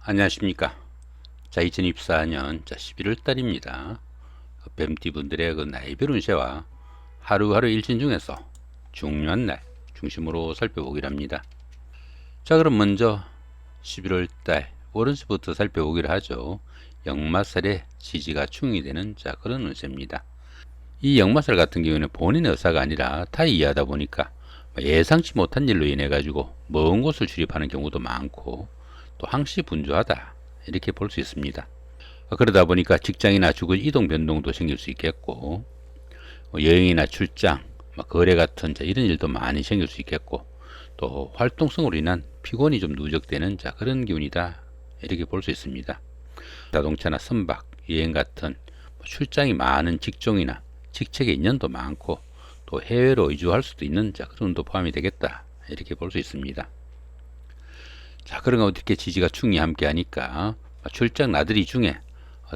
안녕하십니까. 자, 2024년 11월 달입니다. 뱀띠분들의 그 나이별 운세와 하루하루 일진 중에서 중요한 날 중심으로 살펴보기로 합니다. 자, 그럼 먼저 11월 달 월운세부터 살펴보기로 하죠. 역마살의 지지가 충이 되는 그런 운세입니다. 이 역마살 같은 경우는 본인의 의사가 아니라 타의 이하다 보니까 예상치 못한 일로 인해 가지고 먼 곳을 출입하는 경우도 많고 또 항시 분주하다 이렇게 볼 수 있습니다. 그러다 보니까 직장이나 주거 이동 변동도 생길 수 있겠고 여행이나 출장, 거래 같은 이런 일도 많이 생길 수 있겠고 또 활동성으로 인한 피곤이 좀 누적되는 그런 기운이다 이렇게 볼 수 있습니다. 자동차나 선박, 여행 같은 출장이 많은 직종이나 직책의 인연도 많고 또 해외로 이주할 수도 있는 그런 운도 포함이 되겠다 이렇게 볼 수 있습니다. 자, 그런 거 어떻게 지지가 충이 함께 하니까 출장 나들이 중에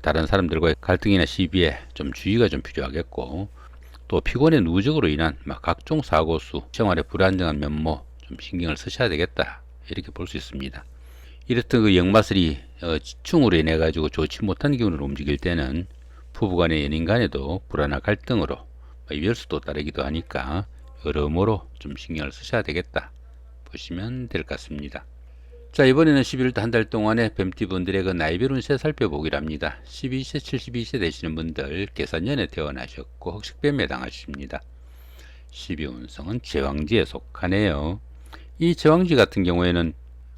다른 사람들과의 갈등이나 시비에 좀 주의가 좀 필요하겠고 또 피곤의 누적으로 인한 각종 사고수, 생활의 불안정한 면모 좀 신경을 쓰셔야 되겠다 이렇게 볼 수 있습니다. 이렇듯 그 역마술이 충으로 인해 가지고 좋지 못한 기운으로 움직일 때는 부부간의 연인 간에도 불안한 갈등으로 이별수도 따르기도 하니까 여러모로 좀 신경을 쓰셔야 되겠다 보시면 될 것 같습니다. 자, 이번에는 11월 한 달 동안의 뱀띠분들의 그 나이별 운세 살펴보기로 합니다. 12세, 72세 되시는 분들 계산년에 태어나셨고 흑식뱀에 해당하십니다. 12운성은 제왕지에 속하네요. 이 제왕지 같은 경우에는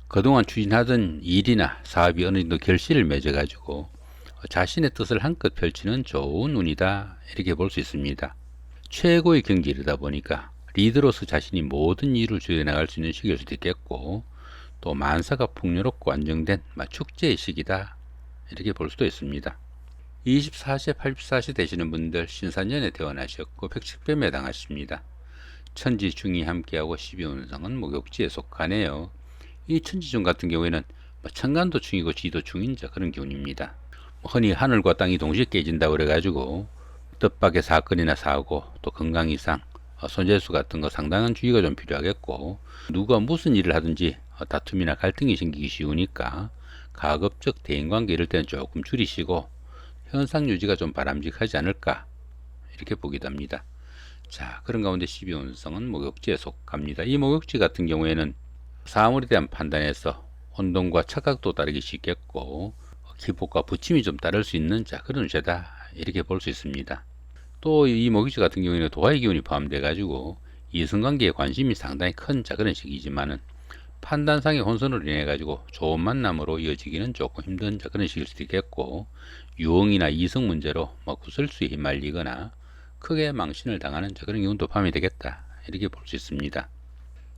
그동안 추진하던 일이나 사업이 어느 정도 결실을 맺어가지고 자신의 뜻을 한껏 펼치는 좋은 운이다 이렇게 볼 수 있습니다. 최고의 경지이다 보니까 리더로서 자신이 모든 일을 주도해나갈 수 있는 시기일 수도 있겠고 또 만사가 풍요롭고 안정된 축제의 시기다 이렇게 볼 수도 있습니다. 24세, 84세 되시는 분들 신사년에 태어나셨고 백식뱀에 해당하십니다. 천지중이 함께하고 12운성은 목욕지에 속하네요. 이 천지중 같은 경우에는 천간도 중이고 지도 중인 그런 기운입니다. 흔히 하늘과 땅이 동시에 깨진다고 그래가지고 뜻밖의 사건이나 사고 또 건강 이상 손재수 같은 거 상당한 주의가 좀 필요하겠고 누가 무슨 일을 하든지 다툼이나 갈등이 생기기 쉬우니까 가급적 대인관계 이럴 때는 조금 줄이시고 현상 유지가 좀 바람직하지 않을까 이렇게 보기도 합니다. 자, 그런 가운데 12운성은 목욕지에 속합니다. 이 목욕지 같은 경우에는 사물에 대한 판단에서 혼동과 착각도 따르기 쉽겠고 기복과 부침이 좀 따를 수 있는 그런 운세다 이렇게 볼 수 있습니다. 또 이 목욕지 같은 경우에는 도화의 기운이 포함돼 가지고 이성관계에 관심이 상당히 큰 그런 시기지만은 판단상의 혼선으로 인해 가지고 좋은 만남으로 이어지기는 조금 힘든 그런 시기일 수도 있겠고 유흥이나 이성 문제로 구설수에 휘말리거나 크게 망신을 당하는 그런 기운도 포함이 되겠다 이렇게 볼 수 있습니다.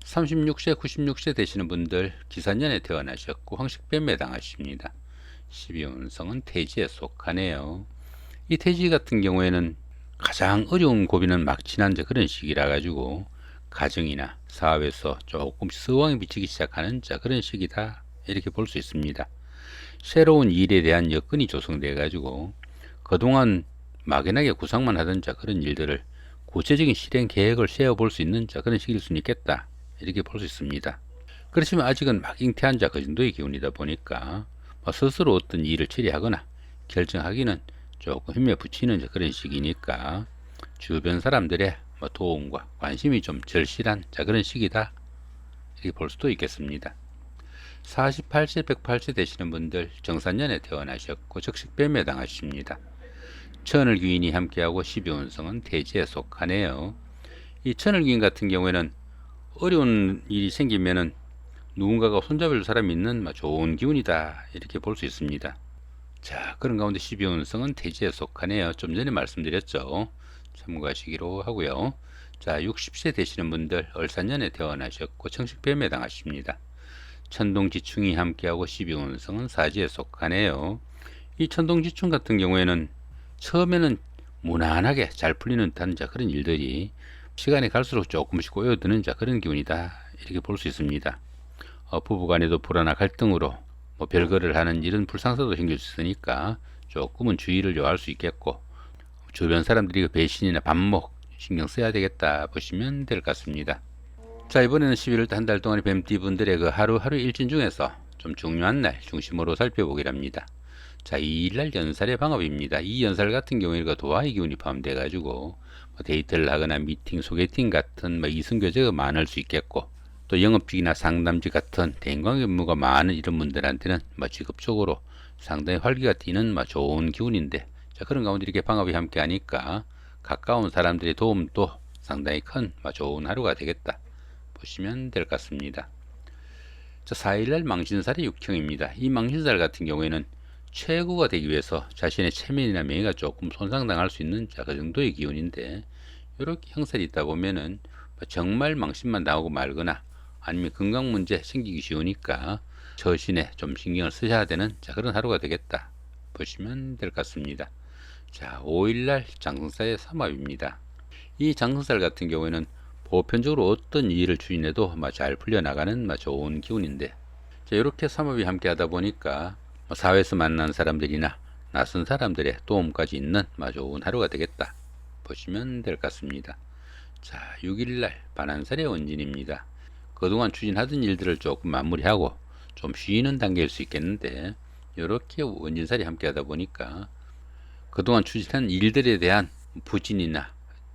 36세, 96세 되시는 분들 기산년에 태어나셨고 황식뱀에 해당하십니다. 12운성은 태지에 속하네요. 이 태지 같은 경우에는 가장 어려운 고비는 막지난 그런 시기라 가지고 가정이나 사업에서 조금씩 서왕이 비치기 시작하는 그런 시기다 이렇게 볼 수 있습니다. 새로운 일에 대한 여건이 조성돼 가지고 그동안 막연하게 구상만 하던 그런 일들을 구체적인 실행 계획을 세워볼 수 있는 그런 시기일 수 있겠다 이렇게 볼 수 있습니다. 그렇지만 아직은 막 잉태한 그 정도의 기운이다 보니까 스스로 어떤 일을 처리하거나 결정하기는 조금 힘에 부치는 그런 시기니까 주변 사람들의 도움과 관심이 좀 절실한 그런 시기다 이렇게 볼 수도 있겠습니다. 48세, 108세 되시는 분들 정산년에 태어나셨고 적식뱀에 해당하십니다. 천을귀인이 함께하고 12운성은 태지에 속하네요. 이 천을귀인 같은 경우에는 어려운 일이 생기면은 누군가가 손잡을 사람이 있는 좋은 기운이다 이렇게 볼 수 있습니다. 자, 그런 가운데 12운성은 태지에 속하네요. 좀 전에 말씀드렸죠. 참고하시기로 하고요. 자, 60세 되시는 분들 을사년에 태어나셨고 청식뱀에 해당하십니다. 천동지충이 함께하고 12운성은 사지에 속하네요. 이 천동지충 같은 경우에는 처음에는 무난하게 잘 풀리는 듯한 그런 일들이 시간이 갈수록 조금씩 꼬여드는 그런 기운이다 이렇게 볼 수 있습니다. 부부간에도 불안한 갈등으로 별거를 하는 이런 불상사도 생길 수 있으니까 조금은 주의를 요할 수 있겠고 주변 사람들이 배신이나 반목 신경 써야 되겠다 보시면 될 것 같습니다. 자, 이번에는 11월 한 달 동안의 뱀띠분들의 그 하루하루 일진 중에서 좀 중요한 날 중심으로 살펴보기랍니다. 자, 2일날 연살의 방업입니다. 이 연살 같은 경우에는 도화의 기운이 포함돼 가지고 데이트를 하거나 미팅, 소개팅 같은 이성교제가 많을 수 있겠고, 또 영업직이나 상담직 같은 대인관계 업무가 많은 이런 분들한테는 직업적으로 상당히 활기가 띠는 좋은 기운인데, 자, 그런 가운데 이렇게 방업이 함께 하니까 가까운 사람들의 도움도 상당히 큰 좋은 하루가 되겠다 보시면 될 것 같습니다. 자, 4일날 망신살의 육형입니다. 이 망신살 같은 경우에는 최고가 되기 위해서 자신의 체면이나 명예가 조금 손상당할 수 있는 그 정도의 기운인데, 이렇게 형살이 있다 보면은 정말 망신만 당하고 말거나 아니면 건강 문제 생기기 쉬우니까 처신에 좀 신경을 쓰셔야 되는 그런 하루가 되겠다 보시면 될 것 같습니다. 자, 5일날 장성살의 삼합입니다. 이 장성살 같은 경우에는 보편적으로 어떤 일을 추진해도 잘 풀려나가는 좋은 기운인데, 자, 이렇게 삼합이 함께 하다 보니까 사회에서 만난 사람들이나 낯선 사람들의 도움까지 있는 좋은 하루가 되겠다 보시면 될 것 같습니다. 자, 6일날 반한살의 원진입니다. 그동안 추진하던 일들을 조금 마무리하고 좀 쉬는 단계일 수 있겠는데, 이렇게 원진살이 함께 하다 보니까 그동안 추진한 일들에 대한 부진이나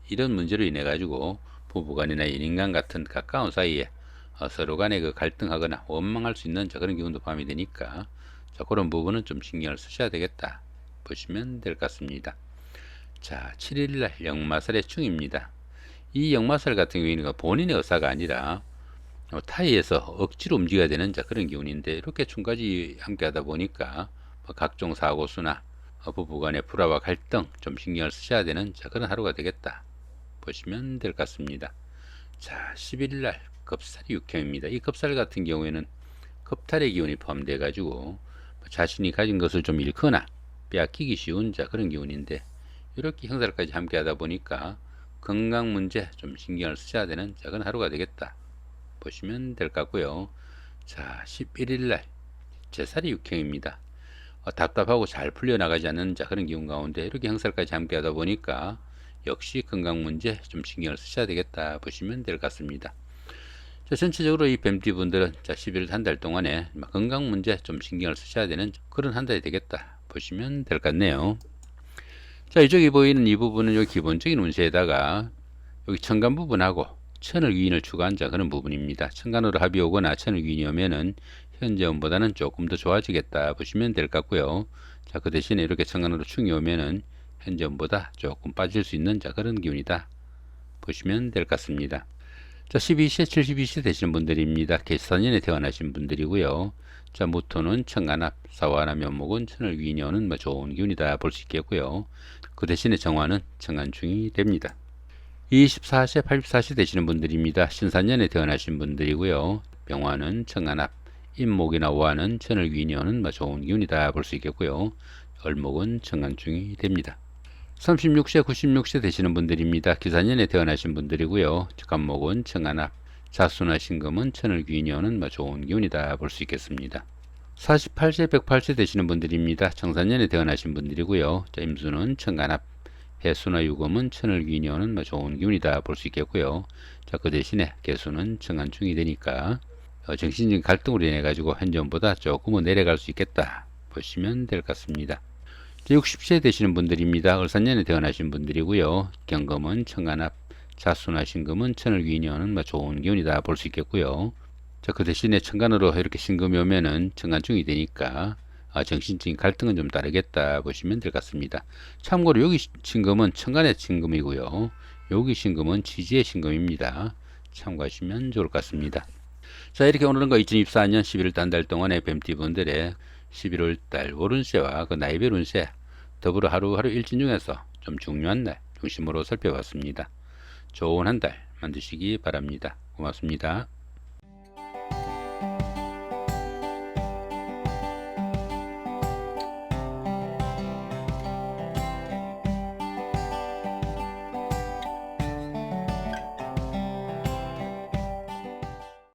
이런 문제로 인해 가지고 부부간이나 연인간 같은 가까운 사이에 서로 간에 갈등하거나 원망할 수 있는 그런 기운도 포함이 되니까, 그런 부분은 좀 신경을 쓰셔야 되겠다 보시면 될 것 같습니다. 자, 7일날 역마살의 충입니다. 이 역마살 같은 경우에는 본인의 의사가 아니라 타의에서 억지로 움직여야 되는 그런 기운인데, 이렇게 충까지 함께 하다 보니까 각종 사고수나 부부간의 불화와 갈등 좀 신경을 쓰셔야 되는 그런 하루가 되겠다 보시면 될 것 같습니다. 자, 11일날 겁살이 육형입니다. 이 겁살 같은 경우에는 겁탈의 기운이 포함되어 가지고 자신이 가진 것을 좀 잃거나 빼앗기기 쉬운 그런 기운인데, 이렇게 형살까지 함께 하다 보니까 건강 문제 좀 신경을 쓰셔야 되는 그런 하루가 되겠다 보시면 될 것 같고요. 자, 11일날 제살이 육형입니다. 답답하고 잘 풀려나가지 않는 그런 기운 가운데 이렇게 형살까지 함께 하다 보니까 역시 건강 문제 좀 신경을 쓰셔야 되겠다 보시면 될 것 같습니다. 자, 전체적으로 이 뱀띠 분들은 11월 한 달 동안에 건강 문제 좀 신경을 쓰셔야 되는 그런 한 달이 되겠다 보시면 될 것 같네요. 자, 이쪽에 보이는 이 부분은 여기 기본적인 운세에다가 여기 천간 부분하고 천을 귀인을 추가한 그런 부분입니다. 천간으로 합이 오거나 천을 귀인이 오면은 현재 운보다는 조금 더 좋아지겠다 보시면 될 것 같고요. 자, 그 대신에 이렇게 천간으로 충이 오면은 현재 운보다 조금 빠질 수 있는 그런 기운이다 보시면 될 것 같습니다. 자, 12시 72시 되시는 분들입니다. 계산년에 태어나신 분들이고요. 자, 무토는 천간합, 사화나 면목은 천을 귀인이 오는 좋은 기운이다 볼 수 있겠고요. 그 대신에 정화는 천간충이 됩니다. 24시 84시 되시는 분들입니다. 신산년에 태어나신 분들이고요. 병화는 천간합, 임목이나 오화는 천을 귀인이 오는 좋은 기운이다 볼 수 있겠고요. 을목은 천간충이 됩니다. 36세 96세 되시는 분들입니다. 기사년에 태어나신 분들이고요. 간목은 천간합, 자수나 신금은 천을 귀인이 오는 좋은 기운이다 볼 수 있겠습니다. 48세 108세 되시는 분들입니다. 청산년에 태어나신 분들이고요. 임수는 천간합, 해수나 유금은 천을 귀인이 오는 좋은 기운이다 볼 수 있겠고요. 자, 그 대신에 개수는 천간충이 되니까 정신적인 갈등으로 인해 가지고 현존보다 조금은 내려갈 수 있겠다 보시면 될 것 같습니다. 60세 되시는 분들입니다. 을사년에 태어나신 분들이고요. 경금은 천간합, 자수나 신금은 천을 귀인이 오는 좋은 기운이다 볼 수 있겠고요. 자, 그 대신에 천간으로 이렇게 신금이 오면은 천간충이 되니까 정신적인 갈등은 좀 다르겠다 보시면 될 것 같습니다. 참고로 여기 신금은 천간의 신금이고요. 여기 신금은 지지의 신금입니다. 참고하시면 좋을 것 같습니다. 자, 이렇게 오늘은 2024년 11월 한 달 동안의 뱀띠분들의 11월달 월운세와 나이별 운세 더불어 하루하루 일진 중에서 좀 중요한 날 중심으로 살펴봤습니다. 좋은 한 달 만드시기 바랍니다. 고맙습니다.